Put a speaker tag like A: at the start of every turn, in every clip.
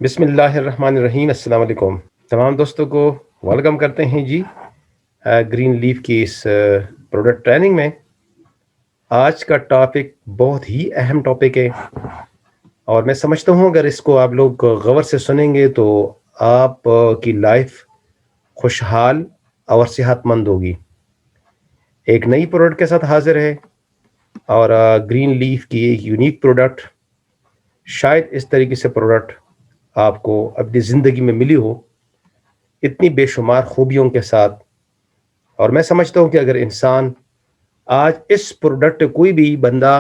A: بسم اللہ الرحمن الرحیم۔ السلام علیکم تمام دوستوں کو ویلکم کرتے ہیں جی گرین لیف کی اس پروڈکٹ ٹریننگ میں۔ آج کا ٹاپک بہت ہی اہم ٹاپک ہے اور میں سمجھتا ہوں اگر اس کو آپ لوگ غور سے سنیں گے تو آپ کی لائف خوشحال اور صحت مند ہوگی۔ ایک نئی پروڈکٹ کے ساتھ حاضر ہے اور گرین لیف کی ایک یونیک پروڈکٹ، شاید اس طریقے سے پروڈکٹ آپ کو اپنی زندگی میں ملی ہو اتنی بے شمار خوبیوں کے ساتھ۔ اور میں سمجھتا ہوں کہ اگر انسان آج اس پروڈکٹ کوئی بھی بندہ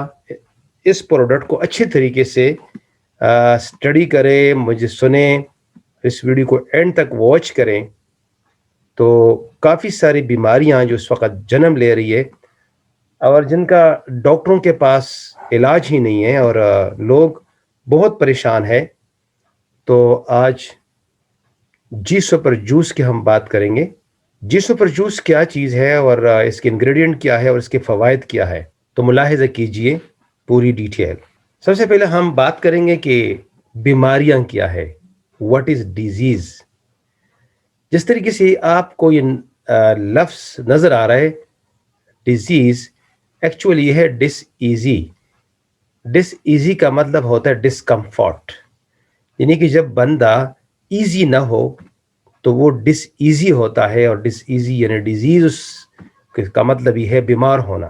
A: اس پروڈکٹ کو اچھے طریقے سے اسٹڈی کرے، مجھے سنیں، اس ویڈیو کو اینڈ تک واچ کریں تو کافی ساری بیماریاں جو اس وقت جنم لے رہی ہے اور جن کا ڈاکٹروں کے پاس علاج ہی نہیں ہے اور لوگ بہت پریشان ہیں، تو آج جی سپر جوس کی ہم بات کریں گے۔ جی سپر جوس کیا چیز ہے اور اس کے انگریڈینٹ کیا ہے اور اس کے فوائد کیا ہے، تو ملاحظہ کیجئے پوری ڈیٹیل۔ سب سے پہلے ہم بات کریں گے کہ بیماریاں کیا ہے، واٹ از ڈیزیز۔ جس طریقے سے آپ کو یہ لفظ نظر آ رہا ہے ڈیزیز، ایکچولی یہ ہے ڈس ایزی۔ ڈس ایزی کا مطلب ہوتا ہے ڈسکمفورٹ، یعنی کہ جب بندہ ایزی نہ ہو تو وہ ڈس ایزی ہوتا ہے، اور ڈس ایزی یعنی ڈیزیز کا مطلب یہ ہے بیمار ہونا۔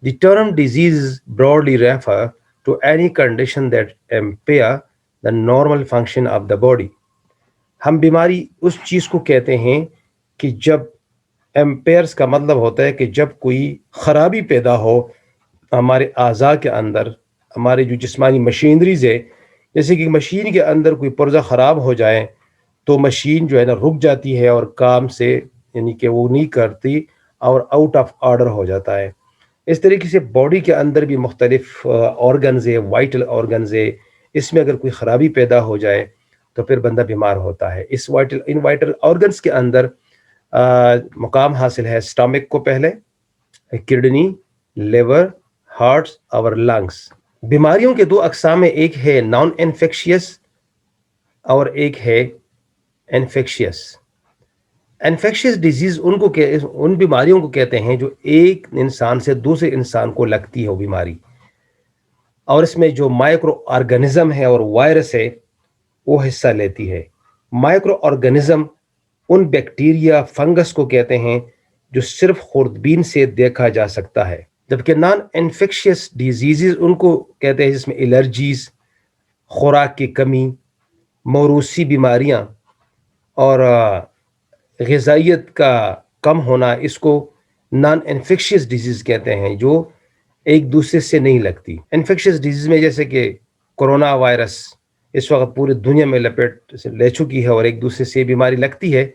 A: The term disease broadly refer to any condition that impair the normal function of the body. ہم بیماری اس چیز کو کہتے ہیں کہ جب امپیئرس کا مطلب ہوتا ہے کہ جب کوئی خرابی پیدا ہو ہمارے اعضاء کے اندر، ہمارے جو جسمانی مشینریز ہے، جیسے کہ مشین کے اندر کوئی پرزہ خراب ہو جائے تو مشین جو ہے نا رک جاتی ہے اور کام سے یعنی کہ وہ نہیں کرتی اور آؤٹ آف آرڈر ہو جاتا ہے۔ اس طریقے سے باڈی کے اندر بھی مختلف آرگنز ہے، وائٹل آرگنز ہے، اس میں اگر کوئی خرابی پیدا ہو جائے تو پھر بندہ بیمار ہوتا ہے۔ ان وائٹل آرگنز کے اندر مقام حاصل ہے سٹامک کو پہلے، کڈنی، لیور، ہارٹس اور لنگس۔ بیماریوں کے دو اقسام ہیں، ایک ہے نان انفیکشیس اور ایک ہے انفیکشیس۔ انفیکشیس ڈیزیز ان بیماریوں کو کہتے ہیں جو ایک انسان سے دوسرے انسان کو لگتی ہے وہ بیماری، اور اس میں جو مائکرو آرگنزم ہے اور وائرس ہے وہ حصہ لیتی ہے۔ مائکرو آرگنزم ان بیکٹیریا، فنگس کو کہتے ہیں جو صرف خوردبین سے دیکھا جا سکتا ہے، جبکہ نان انفیکشیس ڈیزیزز ان کو کہتے ہیں جس میں الرجیز، خوراک کی کمی، موروثی بیماریاں اور غذائیت کا کم ہونا، اس کو نان انفیکشیس ڈیزیز کہتے ہیں جو ایک دوسرے سے نہیں لگتی۔ انفیکشیس ڈیزیز میں جیسے کہ کرونا وائرس اس وقت پوری دنیا میں لپیٹ لے چکی ہے اور ایک دوسرے سے بیماری لگتی ہے،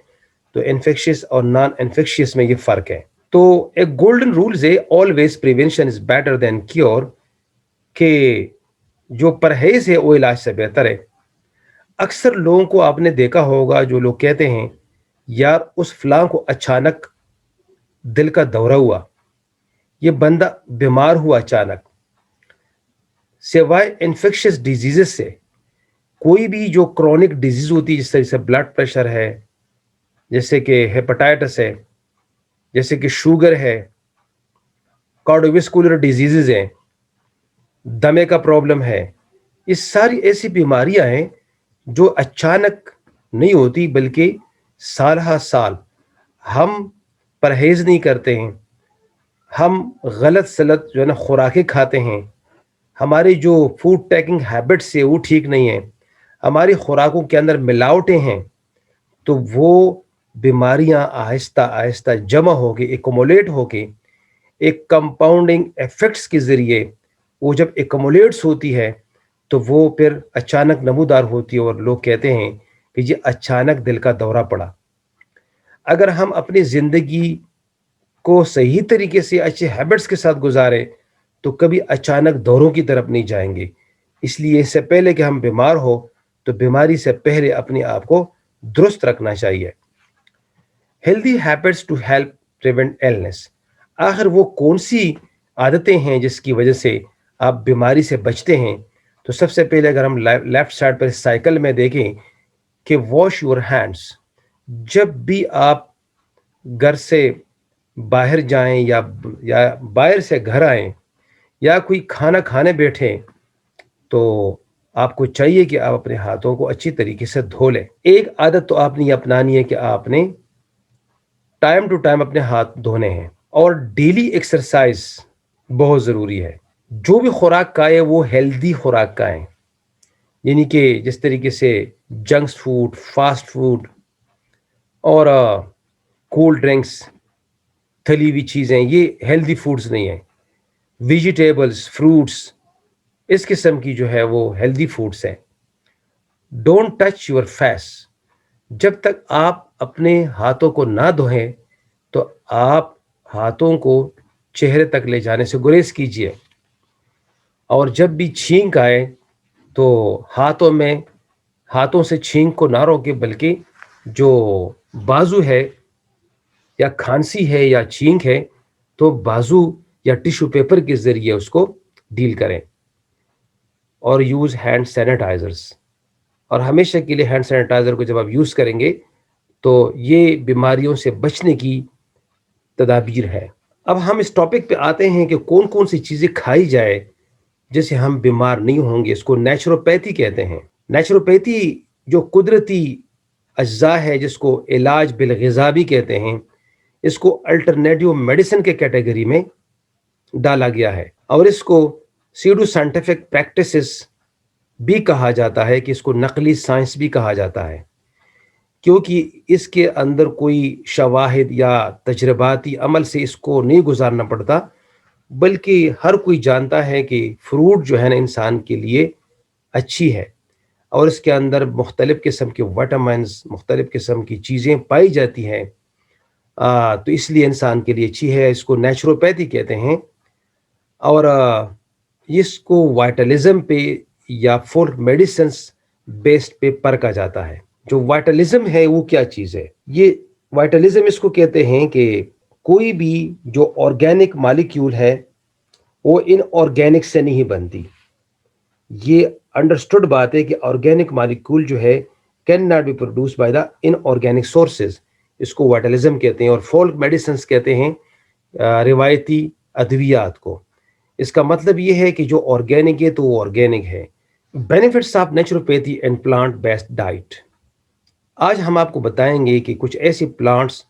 A: تو انفیکشیس اور نان انفیکشیس میں یہ فرق ہے۔ تو ایک گولڈن رولز ہے، always prevention is better than cure, کہ جو پرہیز ہے وہ علاج سے بہتر ہے۔ اکثر لوگوں کو آپ نے دیکھا ہوگا جو لوگ کہتے ہیں یار اس فلاں کو اچانک دل کا دورہ ہوا، یہ بندہ بیمار ہوا اچانک، سوائے انفیکشس ڈیزیزز سے کوئی بھی جو کرونک ڈیزیز ہوتی ہے، جس طرح سے بلڈ پریشر ہے، جیسے کہ ہیپاٹائٹس ہے، جیسے کہ شوگر ہے، کارڈیوواسکولر ڈیزیزز ہیں، دمے کا پرابلم ہے، یہ ساری ایسی بیماریاں ہیں جو اچانک نہیں ہوتی بلکہ سال ہر سال ہم پرہیز نہیں کرتے ہیں، ہم غلط سلط جو ہے نا خوراکیں کھاتے ہیں، ہماری جو فوڈ ٹیکنگ ہیبٹس ہے وہ ٹھیک نہیں ہے، ہماری خوراکوں کے اندر ملاوٹیں ہیں، تو وہ بیماریاں آہستہ آہستہ جمع ہو کے ایکومولیٹ ہو کے ایک کمپاؤنڈنگ ایفیکٹس کے ذریعے وہ جب ایکومولیٹس ہوتی ہے تو وہ پھر اچانک نمودار ہوتی ہے، اور لوگ کہتے ہیں کہ یہ اچانک دل کا دورہ پڑا۔ اگر ہم اپنی زندگی کو صحیح طریقے سے اچھے ہیبٹس کے ساتھ گزاریں تو کبھی اچانک دوروں کی طرف نہیں جائیں گے۔ اس لیے اس سے پہلے کہ ہم بیمار ہو تو بیماری سے پہلے اپنے آپ کو درست رکھنا چاہیے۔ Healthy habits to help prevent illness. آخر وہ کون سی عادتیں ہیں جس کی وجہ سے آپ بیماری سے بچتے ہیں؟ تو سب سے پہلے اگر ہم لیفٹ سائڈ پر سائیکل میں دیکھیں کہ واش یور ہینڈس، جب بھی آپ گھر سے باہر جائیں یا باہر سے گھر آئیں یا کوئی کھانا کھانے بیٹھیں تو آپ کو چاہیے کہ آپ اپنے ہاتھوں کو اچھی طریقے سے دھو لیں۔ ایک عادت تو آپ نے یہ اپنانی ہے کہ آپ نے ٹائم ٹو ٹائم اپنے ہاتھ دھونے ہیں، اور ڈیلی ایکسرسائز بہت ضروری ہے۔ جو بھی خوراک کھائے وہ ہیلدی خوراک کھائیں، یعنی کہ جس طریقے سے جنکس فوڈ، فاسٹ فوڈ اور کولڈ ڈرنکس، تلی ہوئی چیزیں، یہ ہیلدی فوڈز نہیں ہیں۔ ویجیٹیبلز، فروٹس، اس قسم کی جو ہے وہ ہیلدی فوڈس ہیں۔ ڈونٹ ٹچ یور فیس، جب تک آپ اپنے ہاتھوں کو نہ دھوئیں تو آپ ہاتھوں کو چہرے تک لے جانے سے گریز کیجیے، اور جب بھی چھینک آئے تو ہاتھوں سے چھینک کو نہ روکے، بلکہ جو بازو ہے یا کھانسی ہے یا چھینک ہے تو بازو یا ٹیشو پیپر کے ذریعے اس کو ڈیل کریں، اور یوز ہینڈ سینیٹائزرز، اور ہمیشہ کے لیے ہینڈ سینیٹائزر کو جب آپ یوز کریں گے تو یہ بیماریوں سے بچنے کی تدابیر ہے۔ اب ہم اس ٹاپک پہ آتے ہیں کہ کون کون سی چیزیں کھائی جائے جس سے ہم بیمار نہیں ہوں گے۔ اس کو نیچروپیتھی کہتے ہیں۔ نیچروپیتھی جو قدرتی اجزاء ہے، جس کو علاج بالغذا بھی کہتے ہیں، اس کو الٹرنیٹیو میڈیسن کے کیٹیگری میں ڈالا گیا ہے، اور اس کو سیڈو سائنٹیفک پریکٹسز بھی کہا جاتا ہے، کہ اس کو نقلی سائنس بھی کہا جاتا ہے، کیونکہ اس کے اندر کوئی شواہد یا تجرباتی عمل سے اس کو نہیں گزارنا پڑتا، بلکہ ہر کوئی جانتا ہے کہ فروٹ جو ہے نا انسان کے لیے اچھی ہے، اور اس کے اندر مختلف قسم کے وٹامنز، مختلف قسم کی چیزیں پائی جاتی ہیں، تو اس لیے انسان کے لیے اچھی ہے۔ اس کو نیچروپیتھی کہتے ہیں، اور اس کو وائٹلزم پہ یا فولک میڈیسنس بیسڈ پہ پرکھا جاتا ہے۔ جو وائٹلزم ہے وہ کیا چیز ہے؟ یہ وائٹلزم اس کو کہتے ہیں کہ کوئی بھی جو آرگینک مالیکیول ہے وہ ان آرگینک سے نہیں بنتی۔ یہ انڈرسٹوڈ بات ہے کہ آرگینک مالیکول جو ہے can not be produce by the inorganic sources, اس کو وائٹلزم کہتے ہیں، اور فولک میڈیسنس کہتے ہیں روایتی ادویات کو۔ اس کا مطلب یہ ہے کہ جو آرگینک ہے تو وہ آرگینک ہے۔ Benefits of naturopathy and plant based diet. آج ہم آپ کو بتائیں گے کہ کچھ ایسے پلانٹس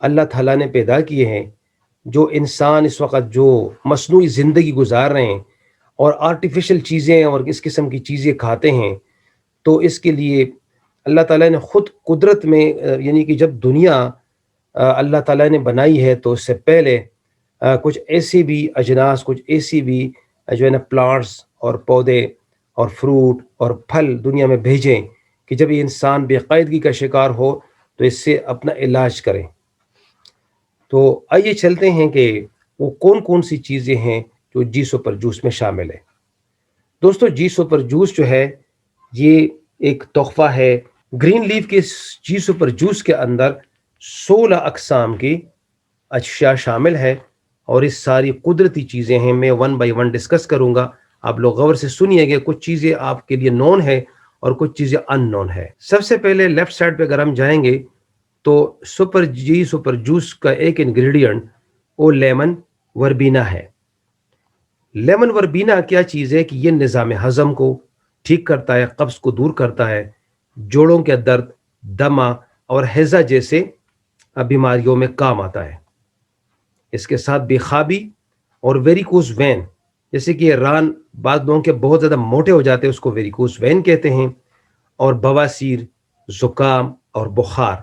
A: اللہ تعالیٰ نے پیدا کیے ہیں جو انسان اس وقت جو مصنوعی زندگی گزار رہے ہیں اور آرٹیفیشل چیزیں اور اس قسم کی چیزیں کھاتے ہیں، تو اس کے لیے اللہ تعالیٰ نے خود قدرت میں، یعنی کہ جب دنیا اللہ تعالیٰ نے بنائی ہے تو اس سے پہلے کچھ ایسی بھی اجناس، کچھ ایسی بھی جو ہے نا پلانٹس اور پودے اور فروٹ اور پھل دنیا میں بھیجیں کہ جب یہ انسان بے قاعدگی کا شکار ہو تو اس سے اپنا علاج کریں۔ تو آئیے چلتے ہیں کہ وہ کون کون سی چیزیں ہیں جو جی سپر جوس میں شامل ہے۔ دوستو، جی سپر جوس جو ہے یہ ایک تحفہ ہے۔ گرین لیف کے جی سپر جوس کے اندر 16 اقسام کی اشیاء شامل ہے، اور اس ساری قدرتی چیزیں ہیں۔ میں ون بائی ون ڈسکس کروں گا، آپ لوگ غور سے سنیے گا۔ کچھ چیزیں آپ کے لیے نون ہے اور کچھ چیزیں ان نون ہے۔ سب سے پہلے لیفٹ سائڈ پہ اگر ہم جائیں گے تو جی سپر جوس کا ایک انگریڈینٹ وہ لیمن وربینا ہے۔ لیمن وربینا کیا چیز ہے کہ یہ نظام ہضم کو ٹھیک کرتا ہے، قبض کو دور کرتا ہے، جوڑوں کے درد، دمہ اور ہیضہ جیسے بیماریوں میں کام آتا ہے۔ اس کے ساتھ بے خوابی اور ویریکوز وین، جیسے کہ ران بعض لوگوں کے بہت زیادہ موٹے ہو جاتے ہیں، اس کو ویریکوز وین کہتے ہیں، اور بواسیر، زکام اور بخار۔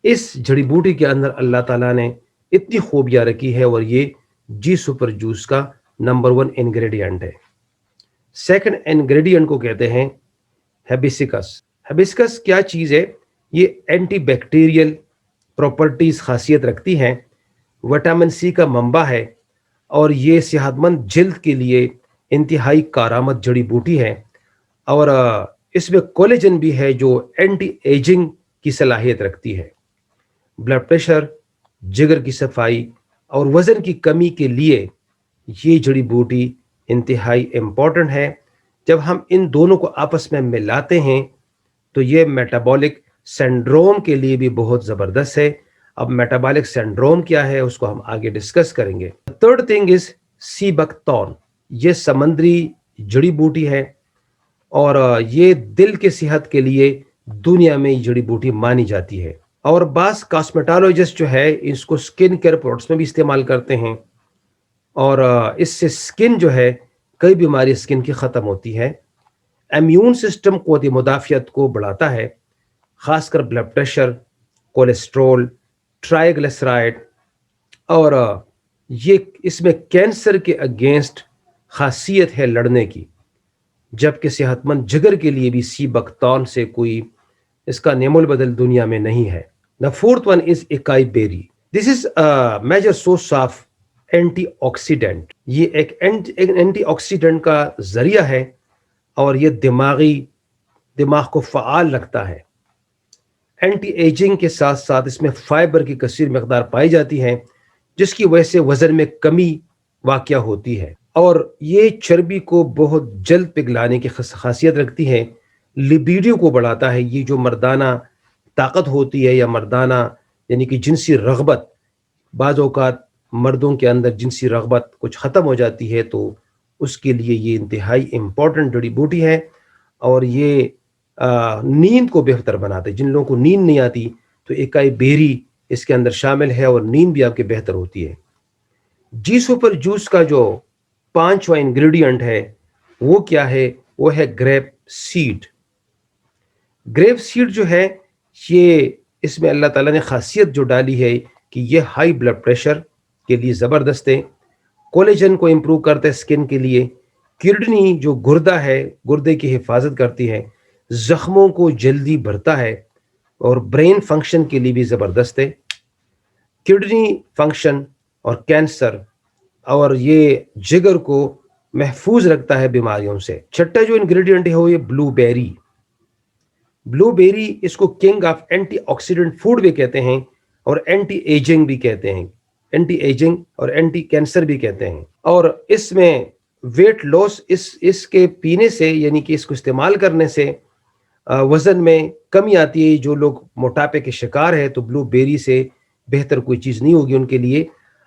A: اس جڑی بوٹی کے اندر اللہ تعالیٰ نے اتنی خوبیاں رکھی ہے، اور یہ جی سپر جوس کا نمبر 1 انگریڈینٹ ہے۔ سیکنڈ انگریڈینٹ کو کہتے ہیں ہیبسکس۔ ہیبسکس کیا چیز ہے؟ یہ اینٹی بیکٹیریل پراپرٹیز خاصیت رکھتی ہیں، وٹامن سی کا منبع ہے، اور یہ صحت مند جلد کے لیے انتہائی کارآمد جڑی بوٹی ہے، اور اس میں کولیجن بھی ہے جو اینٹی ایجنگ کی صلاحیت رکھتی ہے۔ بلڈ پریشر، جگر کی صفائی اور وزن کی کمی کے لیے یہ جڑی بوٹی انتہائی امپورٹنٹ ہے۔ جب ہم ان دونوں کو آپس میں ملاتے ہیں تو یہ میٹابولک سینڈروم کے لیے بھی بہت زبردست ہے. اب میٹابولک سینڈروم کیا ہے اس کو ہم آگے ڈسکس کریں گے. تھرڈ تھنگ از سی بکتون. یہ سمندری جڑی بوٹی ہے اور یہ دل کے صحت کے لیے دنیا میں یہ جڑی بوٹی مانی جاتی ہے. اور بعض کاسمیٹالوجسٹ جو ہے اس کو سکن کیئر پروڈکٹس میں بھی استعمال کرتے ہیں اور اس سے سکن جو ہے کئی بیماری سکن کی ختم ہوتی ہے. امیون سسٹم قوت مدافعت کو بڑھاتا ہے، خاص کر بلڈ پریشر، کولیسٹرول، ٹرائیگلیسرائڈ، اور یہ اس میں کینسر کے اگینسٹ خاصیت ہے لڑنے کی. جبکہ صحت مند جگر کے لیے بھی سی بکتون سے کوئی اس کا نعم البدل دنیا میں نہیں ہے. The fourth one is acai berry. This is a major source of antioxidant. یہ ایک اینٹی آکسیڈنٹ کا ذریعہ ہے اور یہ دماغ کو فعال رکھتا ہے. اینٹی ایجنگ کے ساتھ ساتھ اس میں فائبر کی کثیر مقدار پائی جاتی ہے جس کی وجہ سے وزن میں کمی واقع ہوتی ہے اور یہ چربی کو بہت جلد پگھلانے کی خاصیت رکھتی ہے. لیبیڈو کو بڑھاتا ہے. یہ جو مردانہ طاقت ہوتی ہے یا مردانہ یعنی کہ جنسی رغبت، بعض اوقات مردوں کے اندر جنسی رغبت کچھ ختم ہو جاتی ہے تو اس کے لیے یہ انتہائی امپورٹنٹ جڑی بوٹی ہے اور یہ نیند کو بہتر بناتا ہے. جن لوگوں کو نیند نہیں آتی تو ایکائی بیری اس کے اندر شامل ہے اور نیند بھی آپ کے بہتر ہوتی ہے. جی سپر جوس کا جو 5واں انگریڈینٹ ہے وہ کیا ہے؟ وہ ہے گریپ سیڈ. گریپ سیڈ جو ہے یہ اس میں اللہ تعالیٰ نے خاصیت جو ڈالی ہے کہ یہ ہائی بلڈ پریشر کے لیے زبردست ہے. کولیجن کو امپروو کرتا ہے اسکن کے لیے. کڈنی جو گردہ ہے گردے کی حفاظت کرتی ہے. زخموں کو جلدی بھرتا ہے اور برین فنکشن کے لیے بھی زبردست ہے. کڈنی فنکشن اور کینسر اور یہ جگر کو محفوظ رکھتا ہے بیماریوں سے. چھٹا جو انگریڈینٹ ہے وہ یہ بلو بیری. بلو بیری اس کو king of antioxidant food بھی کہتے ہیں اور اینٹی ایجنگ بھی کہتے ہیں. اینٹی ایجنگ اور اینٹی کینسر بھی کہتے ہیں. اور اس میں ویٹ لاس اس کے پینے سے یعنی کہ اس کو استعمال کرنے سے وزن میں کمی آتی ہے. جو لوگ موٹاپے کے شکار ہے تو بلو بیری سے بہتر کوئی چیز نہیں ہوگی ان کے لیے.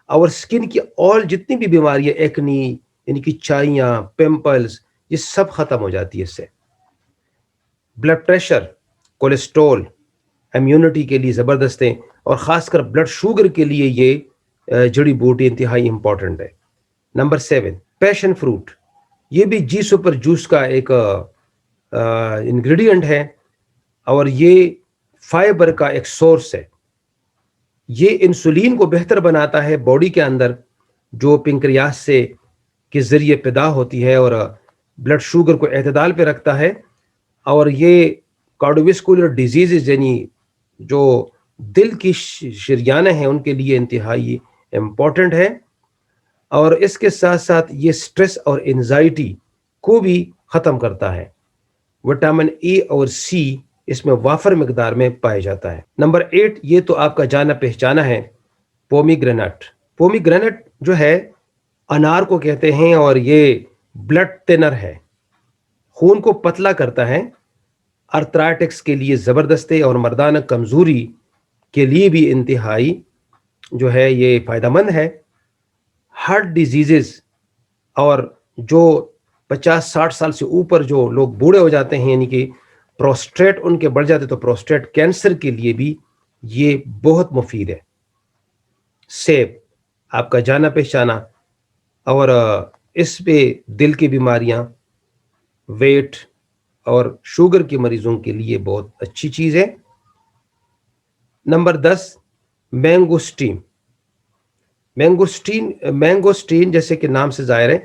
A: اور سکن کی اور جتنی بھی بیماریاں ایکنی یعنی کہ چائیاں، پمپلز، یہ سب ختم ہو جاتی ہے اس سے. بلڈ پریشر، کولیسٹرول، امیونٹی کے لیے زبردست ہیں اور خاص کر بلڈ شوگر کے لیے یہ جڑی بوٹی انتہائی امپورٹنٹ ہے. نمبر 7 پیشن فروٹ. یہ بھی جی سپر جوس کا ایک انگریڈینٹ ہے اور یہ فائبر کا ایک سورس ہے. یہ انسولین کو بہتر بناتا ہے باڈی کے اندر جو پنکریاس سے کے ذریعے پیدا ہوتی ہے اور بلڈ شوگر کو اعتدال پہ رکھتا ہے. اور یہ کارڈیوواسکولر ڈیزیزز یعنی جو دل کی شریانیں ہیں ان کے لیے انتہائی امپورٹنٹ ہے. اور اس کے ساتھ ساتھ یہ سٹریس اور انزائٹی کو بھی ختم کرتا ہے. وٹامن اے اور سی اس میں وافر مقدار میں پایا جاتا ہے. نمبر 8 یہ تو آپ کا جانا پہچانا ہے پومی گرینٹ. پومی گرینٹ جو ہے انار کو کہتے ہیں اور یہ بلڈ تھنر ہے، خون کو پتلا کرتا ہے. ارتھرائٹکس کے لیے زبردست ہے اور مردانہ کمزوری کے لیے بھی انتہائی جو ہے یہ فائدہ مند ہے. ہارٹ ڈیزیزز اور جو 50-60 سال سے اوپر جو لوگ بوڑھے ہو جاتے ہیں یعنی کہ پروسٹیٹ ان کے بڑھ جاتے تو پروسٹیٹ کینسر کے لیے بھی یہ بہت مفید ہے. سیب آپ کا جانا پہچانا اور اس پہ دل کی بیماریاں، ویٹ اور شوگر کے مریضوں کے لیے بہت اچھی چیز ہے. نمبر 10 مینگوسٹین. مینگوسٹین جیسے کہ نام سے ظاہر ہے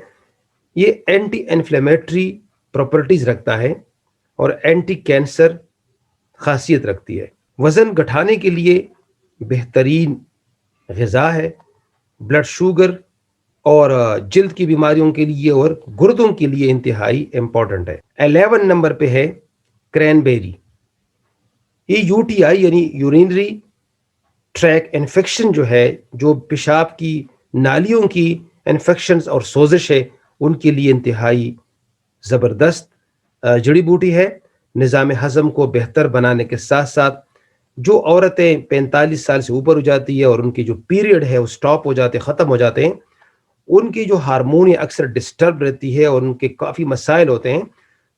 A: یہ اینٹی انفلیمیٹری پراپرٹیز رکھتا ہے اور اینٹی کینسر خاصیت رکھتی ہے. وزن گھٹانے کے لیے بہترین غذا ہے. بلڈ شوگر اور جلد کی بیماریوں کے لیے اور گردوں کے لیے انتہائی امپورٹنٹ ہے. 11 نمبر پہ ہے کرین بیری. یہ UTI یعنی یورینری ٹریک انفیکشن جو ہے، جو پیشاب کی نالیوں کی انفیکشنز اور سوزش ہے ان کے لیے انتہائی زبردست جڑی بوٹی ہے. نظام ہضم کو بہتر بنانے کے ساتھ ساتھ جو عورتیں 45 سال سے اوپر ہو جاتی ہے اور ان کی جو پیریڈ ہے وہ سٹاپ ہو جاتے ختم ہو جاتے ہیں, ان کی جو ہارمونی اکثر ڈسٹرب رہتی ہے اور ان کے کافی مسائل ہوتے ہیں,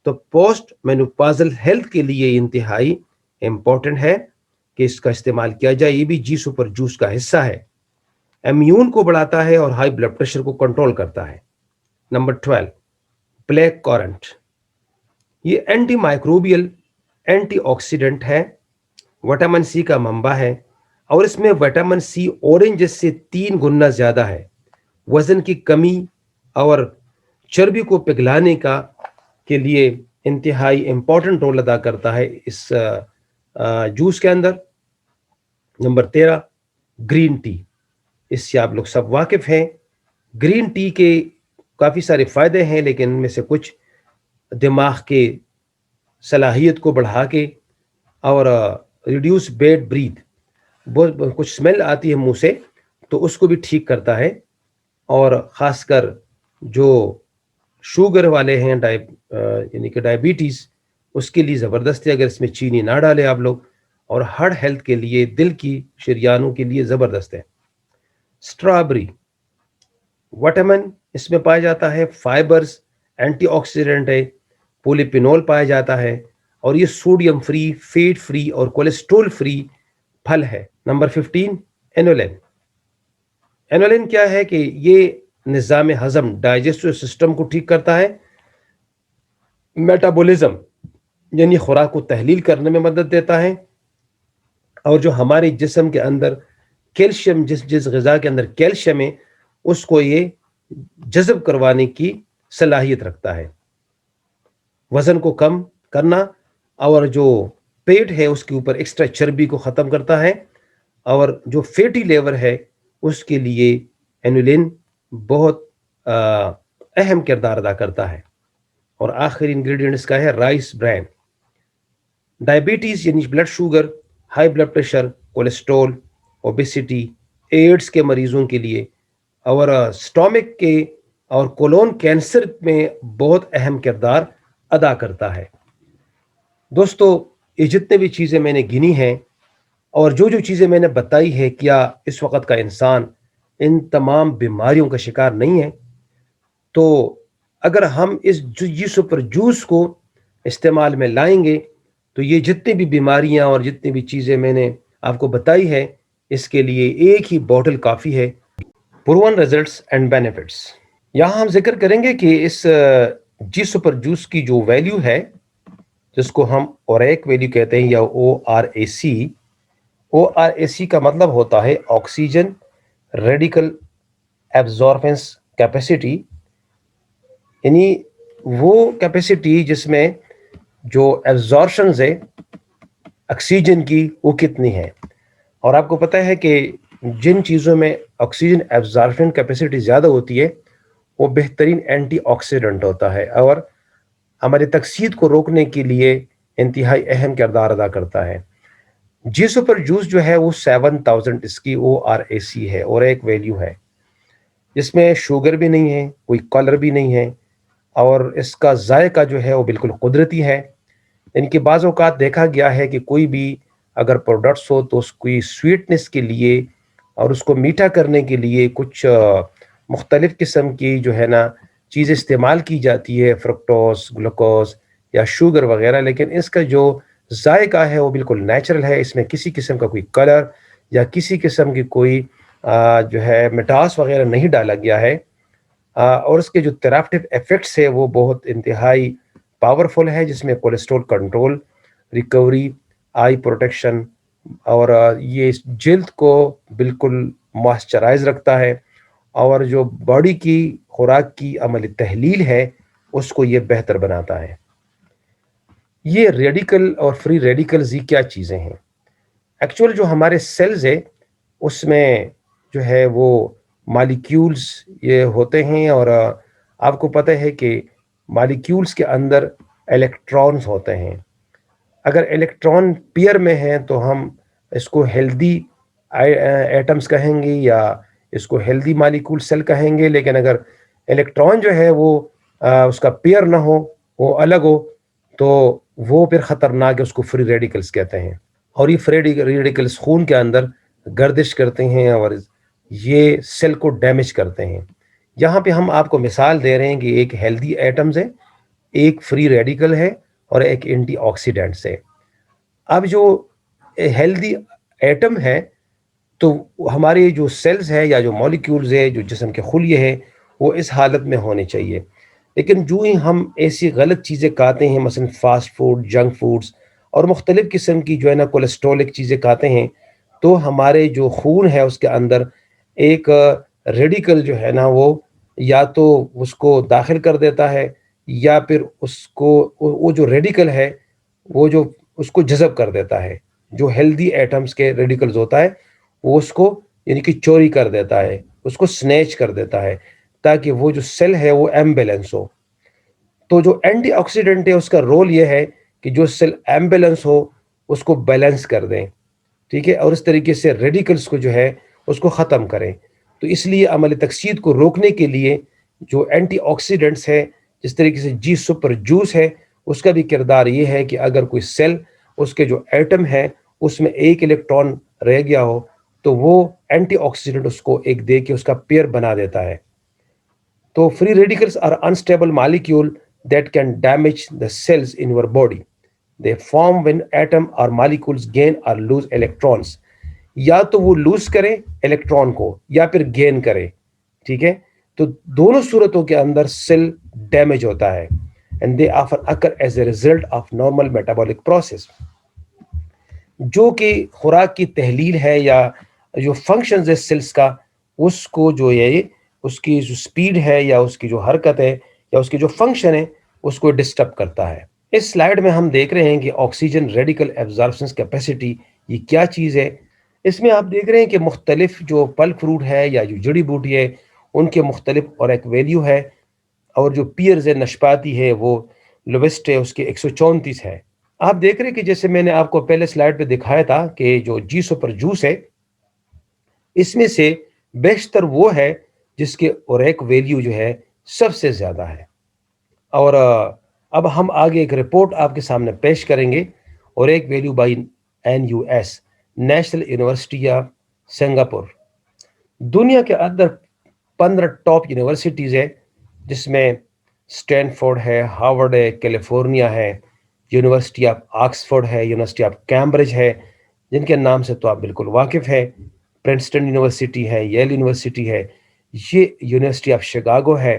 A: تو پوسٹ مینوپازل ہیلتھ کے لیے انتہائی امپورٹنٹ ہے کہ اس کا استعمال کیا جائے. یہ بھی جی سپر جوس کا حصہ ہے. امیون کو بڑھاتا ہے اور ہائی بلڈ پریشر کو کنٹرول کرتا ہے. Number 12 black Courant. یہ اینٹی مائکروبیل اینٹی آکسیڈنٹ ہے, وٹامن سی کا منبع ہے اور اس میں وٹامن سی اورنج سے 3 گنا زیادہ ہے. وزن کی کمی اور چربی کو پگھلانے کے لیے انتہائی امپورٹنٹ رول ادا کرتا ہے اس جوس کے اندر. Number 13 green tea. اس سے آپ لوگ سب واقف ہیں. گرین ٹی کے کافی سارے فائدے ہیں, لیکن ان میں سے کچھ دماغ کے صلاحیت کو بڑھا کے اور ریڈیوس بیڈ بریتھ, بہت کچھ اسمیل آتی ہے منہ سے, تو اس کو بھی ٹھیک کرتا ہے. اور خاص کر جو شوگر والے ہیں یعنی کہ ڈائبٹیز, اس کے لیے زبردست ہے اگر اس میں چینی نہ ڈالیں آپ لوگ. اور ہارٹ ہیلتھ کے لیے, دل کی شریانوں کے لیے زبردست ہے. اسٹرابری وٹامن اس میں پایا جاتا ہے, فائبرز, اینٹی آکسیڈنٹ ہے, پولیپینول پایا جاتا ہے اور یہ سوڈیم فری, فیٹ فری اور کولیسٹرول فری پھل ہے. نمبر 15 انولین. انولین کیا ہے کہ یہ نظام ہضم ڈائجسٹو سسٹم کو ٹھیک کرتا ہے, میٹابولزم یعنی خوراک کو تحلیل کرنے میں مدد دیتا ہے, اور جو ہمارے جسم کے اندر کیلشیم, جس غذا کے اندر کیلشیم ہے اس کو یہ جذب کروانے کی صلاحیت رکھتا ہے. وزن کو کم کرنا اور جو پیٹ ہے اس کے اوپر ایکسٹرا چربی کو ختم کرتا ہے, اور جو فیٹی لیور ہے اس کے لیے انولین بہت اہم کردار ادا کرتا ہے. اور آخری انگریڈینٹ اس کا ہے رائس برین. ڈائبٹیز یعنی blood sugar, high blood pressure, cholesterol, obesity, AIDS کے مریضوں کے لیے, اور سٹامک کے اور کولون کینسر میں بہت اہم کردار ادا کرتا ہے. دوستو, یہ جتنے بھی چیزیں میں نے گنی ہیں اور جو چیزیں میں نے بتائی ہے, کیا اس وقت کا انسان ان تمام بیماریوں کا شکار نہیں ہے؟ تو اگر ہم اس جی سپر جوس کو استعمال میں لائیں گے تو یہ جتنی بھی بیماریاں اور جتنی بھی چیزیں میں نے آپ کو بتائی ہے, اس کے لیے ایک ہی بوٹل کافی ہے. Proven results and benefits. یہاں ہم ذکر کریں گے کہ اس جی سپر جوس کی جو ویلیو ہے, جس کو ہم اوریک ویلیو کہتے ہیں یا ORAC. ORAC کا مطلب ہوتا ہے آکسیجن ریڈیکل ایبزاربنس کیپیسٹی, یعنی وہ کیپیسٹی جس میں جو ایبزارپشنز ہے آکسیجن کی وہ کتنی ہے. اور آپ کو پتہ ہے کہ جن چیزوں میں آکسیجن ایبزارپشن کیپیسٹی زیادہ ہوتی ہے وہ بہترین اینٹی آکسیڈنٹ ہوتا ہے اور ہمارے تکسید کو روکنے کے لیے انتہائی اہم کردار ادا کرتا ہے. جی سپر جوس جو ہے وہ 7000 اس کی ORAC ہے اور ایک ویلیو ہے, جس میں شوگر بھی نہیں ہے, کوئی کلر بھی نہیں ہے, اور اس کا ذائقہ جو ہے وہ بالکل قدرتی ہے. ان کے بعض اوقات دیکھا گیا ہے کہ کوئی بھی اگر پروڈکٹس ہو تو اس کی سویٹنس کے لیے اور اس کو میٹھا کرنے کے لیے کچھ مختلف قسم کی جو ہے نا چیزیں استعمال کی جاتی ہے, فرکٹوز, گلوکوز یا شوگر وغیرہ, لیکن اس کا جو ذائقہ ہے وہ بالکل نیچرل ہے. اس میں کسی قسم کا کوئی کلر یا کسی قسم کی کوئی جو ہے مٹاس وغیرہ نہیں ڈالا گیا ہے, اور اس کے جو تھراپیوٹک ایفیکٹس ہے وہ بہت انتہائی پاورفل ہے, جس میں کولیسٹرول کنٹرول, ریکوری, آئی پروٹیکشن, اور یہ جلد کو بالکل موئسچرائز رکھتا ہے, اور جو باڈی کی خوراک کی عملی تحلیل ہے اس کو یہ بہتر بناتا ہے. یہ ریڈیکل اور فری ریڈیکلز یہ کیا چیزیں ہیں؟ ایکچوئل جو ہمارے سیلز ہے اس میں جو ہے وہ مالیکیولز یہ ہوتے ہیں, اور آپ کو پتہ ہے کہ مالیکیولز کے اندر الیکٹرانز ہوتے ہیں. اگر الیکٹران پیئر میں ہیں تو ہم اس کو ہیلدی ایٹمز کہیں گے یا اس کو ہیلدی مالیکول سیل کہیں گے, لیکن اگر الیکٹران جو ہے وہ اس کا پیئر نہ ہو، وہ الگ ہو، تو وہ پھر خطرناک ہے، اس کو فری ریڈیکلز کہتے ہیں. اور یہ فری ریڈیکلز خون کے اندر گردش کرتے ہیں اور یہ سیل کو ڈیمیج کرتے ہیں. یہاں پہ ہم آپ کو مثال دے رہے ہیں کہ ایک ہیلدی ایٹمز ہے، ایک فری ریڈیکل ہے اور ایک اینٹی آکسیڈنٹس ہے. اب جو ہیلدی ایٹم ہے تو ہمارے جو سیلز ہے یا جو مالیکیولز ہے، جو جسم کے خلیے ہیں، وہ اس حالت میں ہونے چاہیے. لیکن جو ہی ہم ایسی غلط چیزیں کھاتے ہیں، مثلا فاسٹ فوڈ، جنک فوڈز اور مختلف قسم کی جو ہے نا کولیسٹرولک چیزیں کھاتے ہیں، تو ہمارے جو خون ہے اس کے اندر ایک ریڈیکل جو ہے نا وہ یا تو اس کو داخل کر دیتا ہے، یا پھر اس کو وہ جو ریڈیکل ہے وہ جو اس کو جذب کر دیتا ہے. جو ہیلدی ایٹمز کے ریڈیکلز ہوتا ہے وہ اس کو یعنی کہ چوری کر دیتا ہے، اس کو سنیچ کر دیتا ہے، تاکہ وہ جو سیل ہے وہ ایمبیلنس ہو. تو جو اینٹی آکسیڈنٹ ہے اس کا رول یہ ہے کہ جو سیل ایمبیلنس ہو اس کو بیلنس کر دیں، ٹھیک ہے، اور اس طریقے سے ریڈیکلز کو جو ہے اس کو ختم کریں. تو اس لیے عمل تکسید کو روکنے کے لیے جو اینٹی آکسیڈنٹس ہے، جس طریقے سے جی سپر جوس ہے، اس کا بھی کردار یہ ہے کہ اگر کوئی سیل اس کے جو ایٹم ہے اس میں ایک الیکٹران رہ گیا ہو تو وہ اینٹی آکسیڈنٹ اس کو ایک دے کے اس کا پیئر بنا دیتا ہے. تو free radicals are unstable molecule that can damage the cells in your body. They form when atom or molecules gain or lose electrons. یا تو وہ لوز کریں الیکٹران کو یا پھر گین کریں، ٹھیک ہے. تو دونوں صورتوں کے اندر سیل ڈیمیج ہوتا ہے. and they often occur as a result of normal metabolic process. جو کہ خوراک کی تحلیل ہے یا جو فنکشنز ہے سیلز کا، اس کو جو یہ اس کی جو سپیڈ ہے یا اس کی جو حرکت ہے یا اس کی جو فنکشن ہے اس کو ڈسٹرب کرتا ہے. اس سلائیڈ میں ہم دیکھ رہے ہیں کہ آکسیجن ریڈیکل ایبزارپشن کیپیسٹی یہ کیا چیز ہے. اس میں آپ دیکھ رہے ہیں کہ مختلف جو پھل فروٹ ہے یا جو جڑی بوٹی ہے ان کے مختلف اور ایک ویلیو ہے، اور جو پیئرز ہے نشپاتی ہے وہ لویسٹ ہے، اس کے 134 ہے. آپ دیکھ رہے ہیں کہ جیسے میں نے آپ کو پہلے سلائیڈ پہ دکھایا تھا کہ جو جی سپر جوس ہے اس میں سے بیشتر وہ ہے جس کے اوریک ویلیو جو ہے سب سے زیادہ ہے. اور اب ہم آگے ایک رپورٹ آپ کے سامنے پیش کریں گے، ORAC value by NUS national university of Singapore. دنیا کے اندر 15 ٹاپ یونیورسٹیز ہے، جس میں اسٹینفورڈ ہے، ہارورڈ ہے، کیلیفورنیا ہے، یونیورسٹی آف آکسفورڈ ہے، یونیورسٹی آف کیمبرج ہے، جن کے نام سے تو آپ بالکل واقف ہے، پرنسٹن یونیورسٹی ہے، ییل یونیورسٹی ہے، یہ یونیورسٹی آف شکاگو ہے.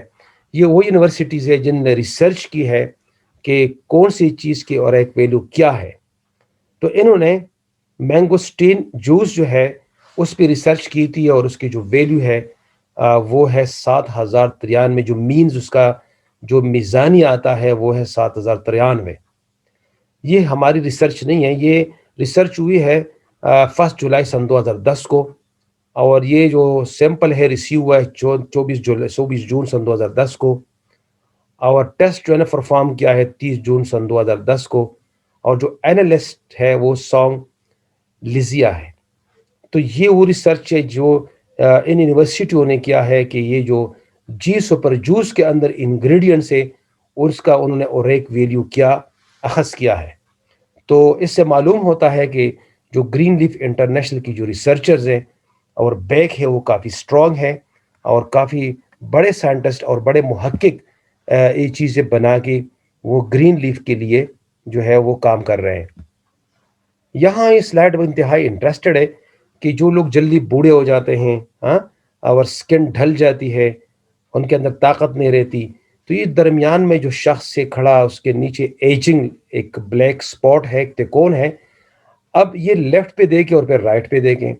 A: یہ وہ یونیورسٹیز ہے جن نے ریسرچ کی ہے کہ کون سی چیز کی اور ایک ویلیو کیا ہے. تو انہوں نے مینگوسٹین جوس جو ہے اس پہ ریسرچ کی تھی، اور اس کی جو ویلیو ہے وہ ہے 7093، جو مینز اس کا جو میزانی آتا ہے وہ ہے 7093. یہ ہماری ریسرچ نہیں ہے، یہ ریسرچ ہوئی ہے 1 جولائی سن 2010 کو، اور یہ جو سیمپل ہے ریسیو ہوا ہے 24 جون سن 2010 کو، اور ٹیسٹ جو ہے نا پرفارم کیا ہے 30 جون سن 2010 کو، اور جو اینالسٹ ہے وہ سانگ لیزیا ہے. تو یہ وہ ریسرچ ہے جو ان یونیورسٹیوں نے کیا ہے کہ یہ جو جی سپر جوس کے اندر انگریڈینٹس ہے اس کا انہوں نے اوریک ویلیو کیا اخذ کیا ہے. تو اس سے معلوم ہوتا ہے کہ جو گرین لیف انٹرنیشنل کی جو ریسرچرز ہیں اور بیک ہے وہ کافی اسٹرانگ ہے، اور کافی بڑے سائنٹسٹ اور بڑے محقق یہ چیزیں بنا کے وہ گرین لیف کے لیے جو ہے وہ کام کر رہے ہیں. یہاں یہ سلائڈ میں انتہائی انٹرسٹڈ ہے کہ جو لوگ جلدی بوڑھے ہو جاتے ہیں، ہاں، اور سکن ڈھل جاتی ہے، ان کے اندر طاقت نہیں رہتی، تو یہ درمیان میں جو شخص سے کھڑا اس کے نیچے ایجنگ ایک بلیک سپاٹ ہے، ایک تکون ہے. اب یہ لیفٹ پہ دیکھیں اور پھر رائٹ پہ دیکھیں.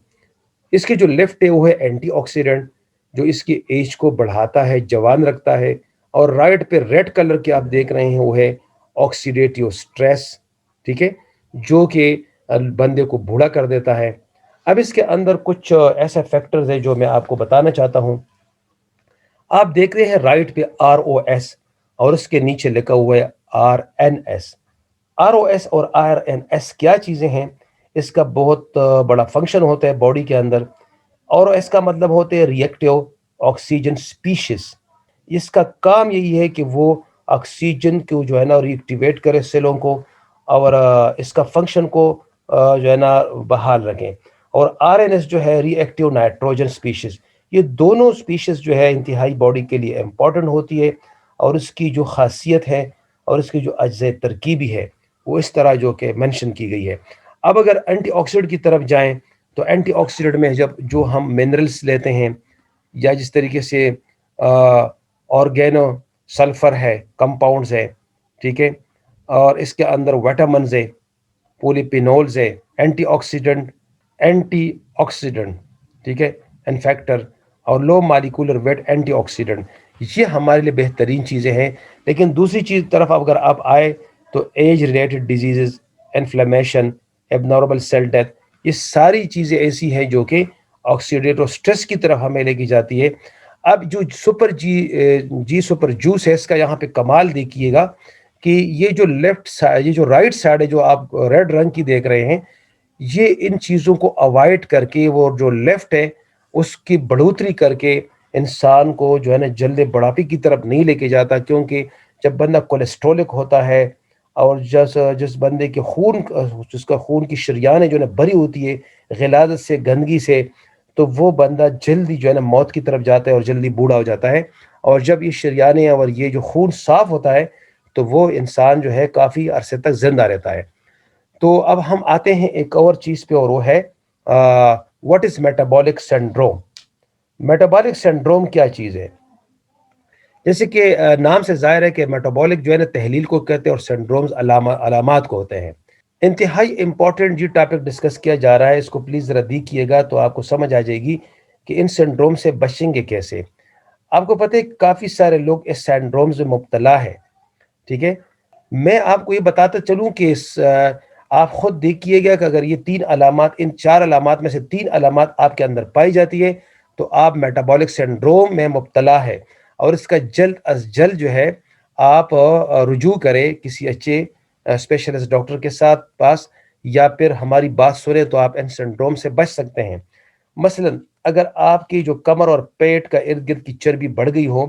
A: اس کے جو لیفٹ ہے وہ ہے اینٹی آکسیڈنٹ جو اس کی ایج کو بڑھاتا ہے، جوان رکھتا ہے، اور رائٹ پہ ریڈ کلر کے آپ دیکھ رہے ہیں وہ ہے آکسیڈیٹیو سٹریس، ٹھیک ہے، جو کہ بندے کو بوڑھا کر دیتا ہے. اب اس کے اندر کچھ ایسے فیکٹرز ہیں جو میں آپ کو بتانا چاہتا ہوں. آپ دیکھ رہے ہیں رائٹ پہ ROS اور اس کے نیچے لکھا ہوا ہے RNS. ROS اور RNS کیا چیزیں ہیں؟ اس کا بہت بڑا فنکشن ہوتا ہے باڈی کے اندر. ROS کا مطلب ہوتے ہیں ری ایکٹیو آکسیجن سپیشیز، اس کا کام یہی ہے کہ وہ آکسیجن کو جو ہے نا ری ایکٹیویٹ کرے سیلوں کو، اور اس کا فنکشن کو جو ہے نا بحال رکھیں۔ اور RNS جو ہے ری ایکٹیو نائٹروجن سپیشیز، یہ دونوں سپیشیز جو ہے انتہائی باڈی کے لیے امپورٹنٹ ہوتی ہے، اور اس کی جو خاصیت ہے اور اس کی جو اجزاء ترکیبی ہے وہ اس طرح جو کہ مینشن کی گئی ہے۔ اب اگر اینٹی آکسیڈنٹ کی طرف جائیں تو اینٹی آکسیڈنٹ میں جب جو ہم منرلس لیتے ہیں، یا جس طریقے سے آرگینو سلفر ہے، کمپاؤنڈز ہے، ٹھیک ہے، اور اس کے اندر ویٹامنز ہے، پولیپینولز ہے، اینٹی آکسیڈنٹ، ٹھیک ہے، انفیکٹر، اور لو مالیکولر ویٹ اینٹی آکسیڈنٹ، یہ ہمارے لیے بہترین چیزیں ہیں۔ لیکن دوسری چیز طرف اگر آپ آئے تو age related diseases, inflammation, abnormal cell death, یہ ساری چیزیں ایسی ہیں جو کہ آکسیڈیٹو سٹریس کی طرف ہمیں لے کے جاتی ہے۔ اب جو جی سپر جوس ہے، اس کا یہاں پہ کمال دیکھیے گا کہ یہ جو لیفٹ سائڈ، یہ جو رائٹ سائڈ ہے جو آپ ریڈ رنگ کی دیکھ رہے ہیں، یہ ان چیزوں کو اوائڈ کر کے وہ جو لیفٹ ہے اس کی بڑھوتری کر کے انسان کو جو ہے نا جلد بڑھاپے کی طرف نہیں لے کے جاتا، کیونکہ جب بندہ کولیسٹرولک ہوتا ہے اور جس بندے کے جس کا خون کی شریان ہے جو نا بھری ہوتی ہے غلاظت سے، گندگی سے، تو وہ بندہ جلدی جو ہے نا موت کی طرف جاتا ہے اور جلدی بوڑھا ہو جاتا ہے۔ اور جب یہ شریانیں اور یہ جو خون صاف ہوتا ہے تو وہ انسان جو ہے کافی عرصے تک زندہ رہتا ہے۔ تو اب ہم آتے ہیں ایک اور چیز پہ، اور وہ ہے what is metabolic syndrome. Metabolic syndrome کیا چیز ہے؟ جیسے کہ نام سے ظاہر ہے کہ میٹابولک جو ہے نا تحلیل کو کہتے ہیں، اور سنڈرومز علامات کو ہوتے ہیں۔ انتہائی امپورٹنٹ یہ ٹاپک ڈسکس کیا جا رہا ہے، اس کو پلیز ذرا دیکھیے گا تو آپ کو سمجھ آ جائے گی کہ ان سنڈروم سے بچیں گے کیسے۔ آپ کو پتہ ہے کافی سارے لوگ اس سنڈروم سے مبتلا ہے، ٹھیک ہے۔ میں آپ کو یہ بتاتا چلوں کہ آپ خود دیکھیے گا کہ اگر یہ تین علامات، ان چار علامات میں سے تین علامات آپ کے اندر پائی جاتی ہے تو آپ میٹابولک سنڈروم میں مبتلا ہے، اور اس کا جلد از جلد جو ہے آپ رجوع کریں کسی اچھے اسپیشلسٹ ڈاکٹر کے ساتھ پاس، یا پھر ہماری بات سنیں تو آپ ان سنڈروم سے بچ سکتے ہیں۔ مثلا اگر آپ کی جو کمر اور پیٹ کا ارد گرد کی چربی بڑھ گئی ہو،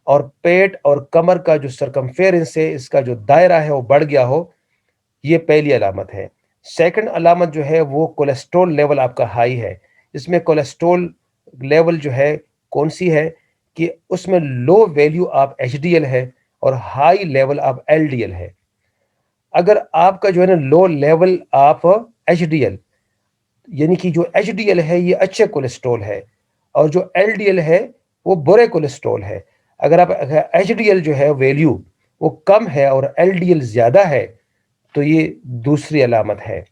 A: اور پیٹ اور کمر کا جو سرکمفیرنس ہے، اس کا جو دائرہ ہے وہ بڑھ گیا ہو، یہ پہلی علامت ہے۔ سیکنڈ علامت جو ہے وہ کولیسٹرول لیول آپ کا ہائی ہے۔ اس میں کولیسٹرول لیول جو ہے کون سی ہے کہ اس میں لو ویلیو آپ HDL ہے اور ہائی لیول آپ LDL ہے۔ اگر آپ کا جو ہے نا لو لیول آپ HDL، یعنی کہ جو HDL ہے یہ اچھے کولیسٹرول ہے، اور جو LDL ہے وہ برے کولیسٹرول ہے۔ اگر آپ HDL جو ہے ویلیو وہ کم ہے اور LDL زیادہ ہے تو یہ دوسری علامت ہے۔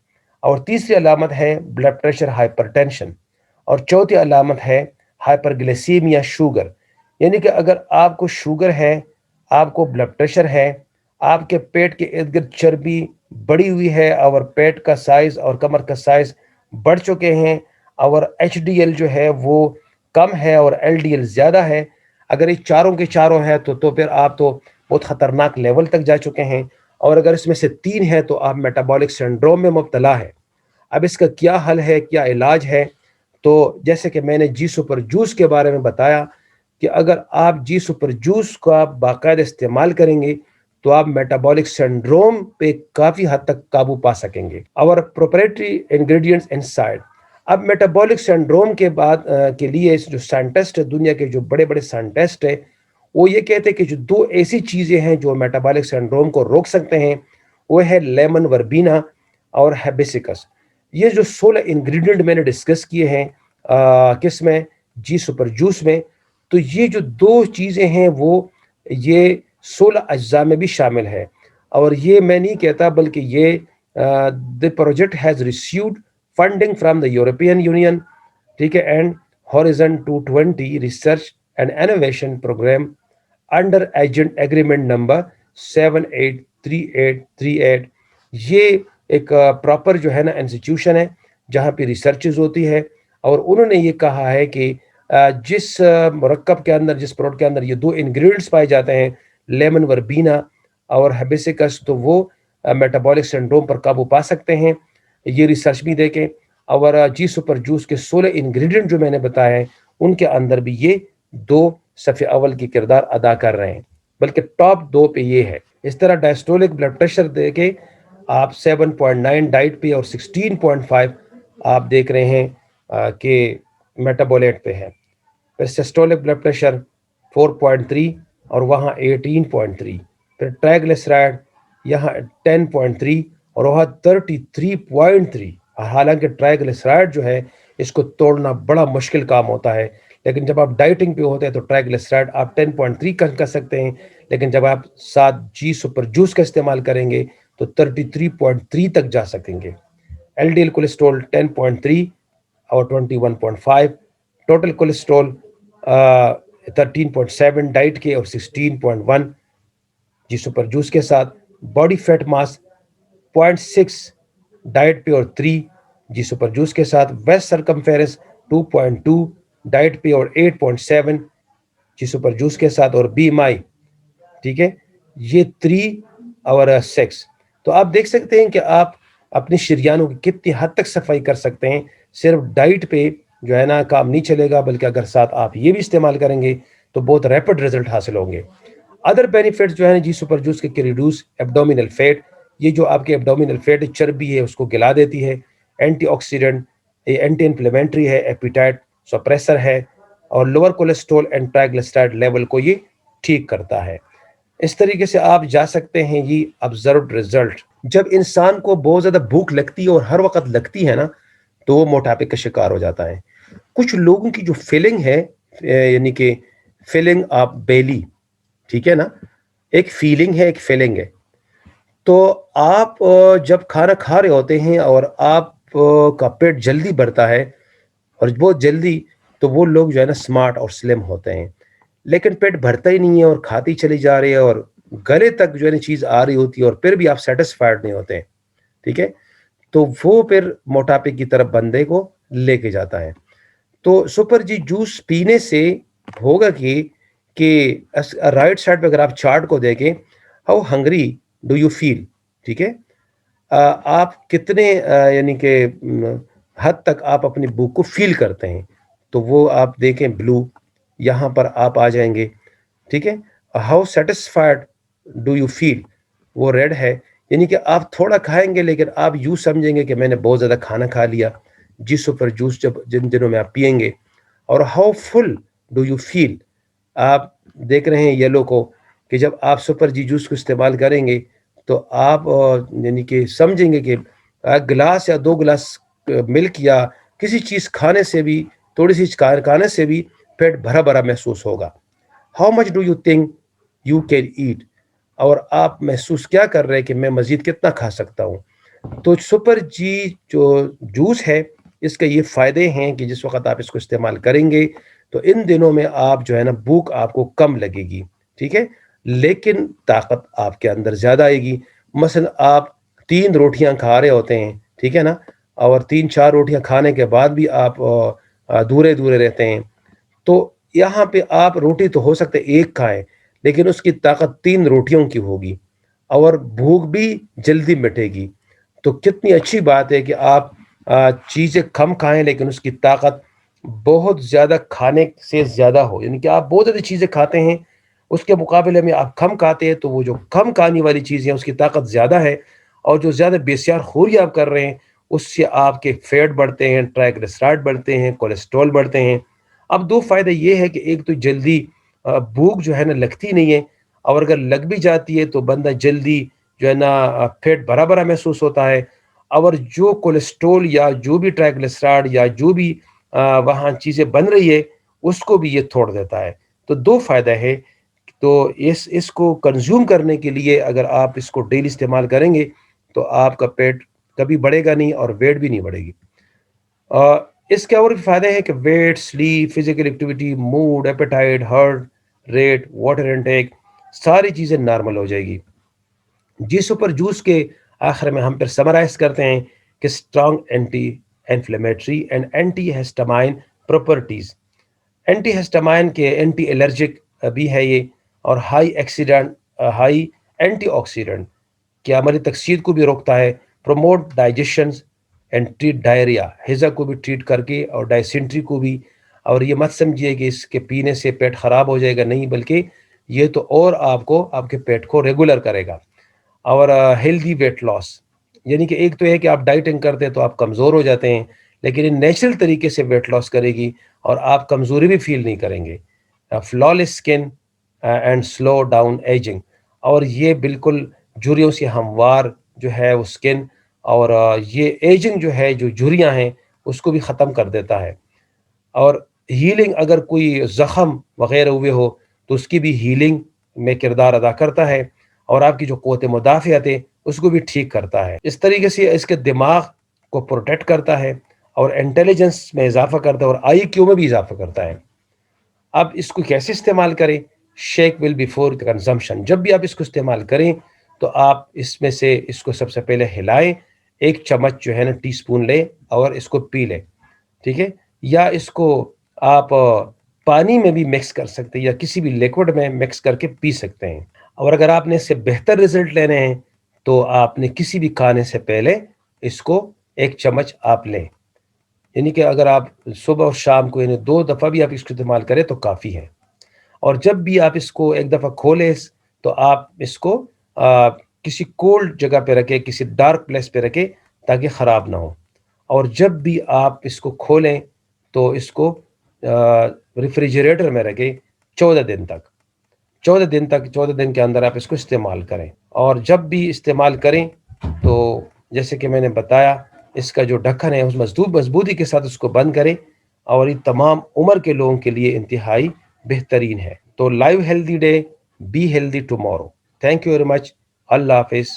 A: اور تیسری علامت ہے بلڈ پریشر ہائپر ٹینشن، اور چوتھی علامت ہے ہائپر گلیسیمیا شوگر، یعنی کہ اگر آپ کو شوگر ہے، آپ کو بلڈ پریشر ہے، آپ کے پیٹ کے ارد گرد چربی بڑی ہوئی ہے، اور پیٹ کا سائز اور کمر کا سائز بڑھ چکے ہیں، اور HDL جو ہے وہ کم ہے اور LDL زیادہ ہے، اگر یہ چاروں کے چاروں ہے تو پھر آپ تو بہت خطرناک لیول تک جا چکے ہیں۔ اور اگر اس میں سے تین ہے تو آپ میٹابولک سنڈروم میں مبتلا ہے۔ اب اس کا کیا حل ہے، کیا علاج ہے؟ تو جیسے کہ میں نے جی سپر جوس کے بارے میں بتایا کہ اگر آپ جی سپر جوس کا باقاعدہ استعمال کریں گے تو آپ میٹابولک سنڈروم پہ کافی حد تک قابو پا سکیں گے۔ اور پروپریٹری انگریڈینٹس انسائڈ، اب میٹابولک سنڈروم کے بعد کے لیے جو سائنٹسٹ ہے، دنیا کے جو بڑے بڑے سائنٹسٹ ہیں، وہ یہ کہتے ہیں کہ جو دو ایسی چیزیں ہیں جو میٹابولک سنڈروم کو روک سکتے ہیں، وہ ہے لیمن وربینا اور ہیبسکس۔ یہ جو 16 انگریڈینٹ میں نے ڈسکس کیے ہیں کس میں، جی سپر جوس میں، تو یہ جو دو چیزیں ہیں وہ یہ 16 اجزاء میں بھی شامل ہے۔ اور یہ میں نہیں کہتا بلکہ یہ the project has received funding from the European Union، ٹھیک ہے، and Horizon 2020 research and innovation programme under grant agreement number 783838۔ یہ ایک پراپر جو ہے نا انسٹیٹیوشن ہے جہاں پہ ریسرچز ہوتی ہے، اور انہوں نے یہ کہا ہے کہ جس مرکب کے اندر، جس پروڈکٹ کے اندر یہ دو انگریڈینٹس پائے جاتے ہیں، لیمن وربینا اور ہیبسکس، تو وہ میٹابولک سنڈروم پر قابو پا سکتے ہیں۔ یہ ریسرچ بھی دیکھیں، اور جی سپر جوس کے 16 انگریڈینٹ جو میں نے بتائے ہیں ان کے اندر بھی یہ دو صف اول کی کردار ادا کر رہے ہیں، بلکہ ٹاپ 2 پہ یہ ہے۔ اس طرح ڈائسٹولک بلڈ پریشر دے کے آپ 7.9 ڈائٹ پہ اور 16.5 آپ دیکھ رہے ہیں کہ میٹابولیٹ پہ ہے۔ پھر سسٹولک بلڈ پریشر 4.3 اور وہاں 18.3، پھر ٹرائیگلیسرائڈ یہاں 10.3 اور وہاں 33.3۔ حالانکہ ٹرائیگلیسرائڈ جو ہے اس کو توڑنا بڑا مشکل کام ہوتا ہے، لیکن جب آپ ڈائٹنگ پہ ہوتے ہیں تو ٹرائیگلیسرائڈ آپ 10.3 کر سکتے ہیں، لیکن جب آپ ساتھ جی سپر جوس کا استعمال کریں گے تو 33.3 تک جا سکیں گے۔ ایل ڈی ایل کولیسٹرول 10.3 اور 21.5، ٹوٹل کولیسٹرول 13.7 ڈائٹ کے اور 16.1 جی سپر جوس کے ساتھ، باڈی فیٹ ماس 0.6 ڈائٹ پہ اور 3 جی سپر جوس کے ساتھ، ویسٹ سرکمفیرنس 2.2 ڈائٹ پہ اور 8.7 جی سپر جوس کے ساتھ، اور بی ایم آئی ٹھیک ہے یہ 3 اور 6۔ تو آپ دیکھ سکتے ہیں کہ آپ اپنی شریانوں کی کتنی حد تک صفائی کر سکتے ہیں۔ صرف ڈائٹ پہ جو ہے نا کام نہیں چلے گا، بلکہ اگر ساتھ آپ یہ بھی استعمال کریں گے تو بہت ریپڈ رزلٹ حاصل ہوں گے۔ ادر بینیفٹس جو ہے جی سپر جوس کے ریڈیوس ایبڈومینل فیٹ، یہ جو آپ کے ایبڈومینل فیٹ چربی ہے اس کو گلا دیتی ہے، اینٹی آکسیڈنٹ، اینٹی انفلیمیٹری ہے، ایپیٹائٹ سپریسر ہے، اور لوور کولیسٹرول اینڈ ٹرائیگلیسرائڈ لیول کو یہ ٹھیک کرتا ہے۔ اس طریقے سے آپ جا سکتے ہیں یہ آبزروڈ رزلٹ۔ جب انسان کو بہت زیادہ بھوک لگتی ہے اور ہر وقت لگتی ہے نا تو وہ موٹاپے کا شکار ہو جاتا ہے۔ کچھ لوگوں کی جو فیلنگ ہے یعنی کہ فیلنگ آف بیلی، ٹھیک ہے نا، ایک فیلنگ ہے ایک فیلنگ ہے۔ تو آپ جب کھانا کھا رہے ہوتے ہیں اور آپ کا پیٹ جلدی بھرتا ہے اور بہت جلدی، تو وہ لوگ جو ہے نا سمارٹ اور سلم ہوتے ہیں، لیکن پیٹ بھرتا ہی نہیں ہے اور کھاتی چلی جا رہی ہے اور گلے تک جو ہے نا چیز آ رہی ہوتی ہے اور پھر بھی آپ سیٹسفائیڈ نہیں ہوتے ہیں، ٹھیک ہے، تو وہ پھر موٹاپے کی طرف بندے کو لے کے جاتا ہے۔ تو سپر جی جوس پینے سے ہوگا کہ رائٹ سائڈ پہ اگر آپ چارٹ کو دیکھیں، how hungry do you feel, ٹھیک ہے، آپ کتنے یعنی کہ حد تک آپ اپنی بھوک کو فیل کرتے ہیں، تو وہ آپ دیکھیں بلو، یہاں پر آپ آ جائیں گے، ٹھیک ہے۔ How satisfied do you feel, وہ ریڈ ہے، یعنی کہ آپ تھوڑا کھائیں گے لیکن آپ یوں سمجھیں گے کہ میں نے بہت زیادہ کھانا کھا لیا جی سپر جوس جب جن دنوں میں آپ پیئیں گے۔ اور how full do you feel, آپ دیکھ رہے ہیں یلو کو، کہ جب آپ سپر جی جوس کو استعمال کریں گے تو آپ یعنی کہ سمجھیں گے کہ گلاس یا 2 گلاس ملک یا کسی چیز کھانے سے بھی، تھوڑی سی کھانے سے بھی پیٹ بھرا بھرا محسوس ہوگا۔ How much do you think you can eat, اور آپ محسوس کیا کر رہے ہیں کہ میں مزید کتنا کھا سکتا ہوں۔ تو سپر جی جو جوس ہے اس کے یہ فائدے ہیں کہ جس وقت آپ اس کو استعمال کریں گے تو ان دنوں میں آپ جو ہے نا بھوک آپ کو کم لگے گی، ٹھیک ہے، لیکن طاقت آپ کے اندر زیادہ آئے گی۔ مثلا آپ 3 روٹیاں کھا رہے ہوتے ہیں، ٹھیک ہے نا، اور 3-4 روٹیاں کھانے کے بعد بھی آپ دورے دورے رہتے ہیں، تو یہاں پہ آپ روٹی تو ہو سکتے 1 کھائیں لیکن اس کی طاقت 3 روٹیوں کی ہوگی اور بھوک بھی جلدی مٹے گی۔ تو کتنی اچھی بات ہے کہ آپ چیزیں کم کھائیں لیکن اس کی طاقت بہت زیادہ کھانے سے زیادہ ہو، یعنی کہ آپ بہت زیادہ چیزیں کھاتے ہیں اس کے مقابلے میں آپ کم کھاتے ہیں، تو وہ جو کم کھانے والی چیزیں اس کی طاقت زیادہ ہے، اور جو زیادہ بسیار خوری آپ کر رہے ہیں اس سے آپ کے فیٹ بڑھتے ہیں، ٹرائیگلیسرائڈ بڑھتے ہیں، کولیسٹرول بڑھتے ہیں۔ اب 2 فائدے یہ ہے کہ ایک تو جلدی بھوک جو ہے نا لگتی نہیں ہے، اور اگر لگ بھی جاتی ہے تو بندہ جلدی جو ہے نا پیٹ بھرا بھرا محسوس ہوتا ہے، اور جو کولیسٹرول یا جو بھی ٹرائیگلیسرائڈ یا جو بھی وہاں چیزیں بن رہی ہے اس کو بھی یہ توڑ دیتا ہے۔ تو 2 فائدہ ہے۔ تو اس کو کنزیوم کرنے کے لیے اگر آپ اس کو ڈیلی استعمال کریں گے تو آپ کا پیٹ کبھی بڑھے گا نہیں اور ویٹ بھی نہیں بڑھے گی۔ اس کے اور بھی فائدے ہیں کہ weight, sleep, physical activity, mood, appetite, heart rate, water intake, ساری چیزیں نارمل ہو جائے گی۔ جی سپر جوس کے آخر میں ہم پھر سمرائز کرتے ہیں کہ strong anti inflammatory and anti histamine properties, anti histamine کے اینٹی الرجک بھی ہے یہ، اور ہائی اینٹی آکسیڈنٹ کہ ہماری تکسیر کو بھی روکتا ہے، promote digestion and treat diarrhoea, ہیزا کو بھی ٹریٹ کر کے اور ڈائسینٹری کو بھی، اور یہ مت سمجھیے کہ اس کے پینے سے پیٹ خراب ہو جائے گا، نہیں، بلکہ یہ تو اور آپ کے پیٹ کو ریگولر کرے گا۔ اور ہیلدی ویٹ لاس، یعنی کہ ایک تو ہے کہ آپ ڈائٹنگ کرتے ہیں تو آپ کمزور ہو جاتے ہیں، لیکن یہ نیچرل طریقے سے ویٹ لاس کرے گی اور آپ کمزوری بھی فیل نہیں کریں گے۔ Flawless skin and slow down ageing, اور یہ بالکل جھریوں سے ہموار جو ہے وہ اسکن، اور یہ ایجنگ جو ہے، جو جھریاں ہیں اس کو بھی ختم کر دیتا ہے۔ اور ہیلنگ، اگر کوئی زخم وغیرہ ہوئے ہو تو اس کی بھی ہیلنگ میں کردار ادا کرتا ہے، اور آپ کی جو قوت مدافعت ہے اس کو بھی ٹھیک کرتا ہے۔ اس طریقے سے اس کے دماغ کو پروٹیکٹ کرتا ہے اور انٹیلیجنس میں اضافہ کرتا ہے اور آئی کیو میں بھی اضافہ کرتا ہے۔ اب اس کو کیسے استعمال کریں؟ شیک ول بیفور کنزمپشن، جب بھی آپ اس کو استعمال کریں تو آپ اس میں سے اس کو سب سے پہلے ہلائیں، 1 چمچ جو ہے نا ٹی سپون لیں اور اس کو پی لیں، ٹھیک ہے؟ یا اس کو آپ پانی میں بھی مکس کر سکتے ہیں یا کسی بھی لیکوڈ میں مکس کر کے پی سکتے ہیں۔ اور اگر آپ نے اس سے بہتر رزلٹ لینے ہیں تو آپ نے کسی بھی کھانے سے پہلے اس کو 1 چمچ آپ لیں، یعنی کہ اگر آپ صبح اور شام کو یعنی 2 دفعہ بھی آپ اس کو استعمال کریں تو کافی ہے۔ اور جب بھی آپ اس کو 1 دفعہ کھولیں تو آپ اس کو کسی کولڈ جگہ پہ رکھیں، کسی ڈارک پلیس پہ رکھیں تاکہ خراب نہ ہو۔ اور جب بھی آپ اس کو کھولیں تو اس کو ریفریجریٹر میں رکھیں 14 دن تک، 14 دن کے اندر آپ اس کو استعمال کریں۔ اور جب بھی استعمال کریں تو جیسے کہ میں نے بتایا، اس کا جو ڈھکن ہے اس مضبوطی کے ساتھ اس کو بند کریں، اور یہ تمام عمر کے لوگوں کے لیے انتہائی بہترین ہے۔ تو live healthy day, be healthy tomorrow. Thank you very much, اللہ حافظ۔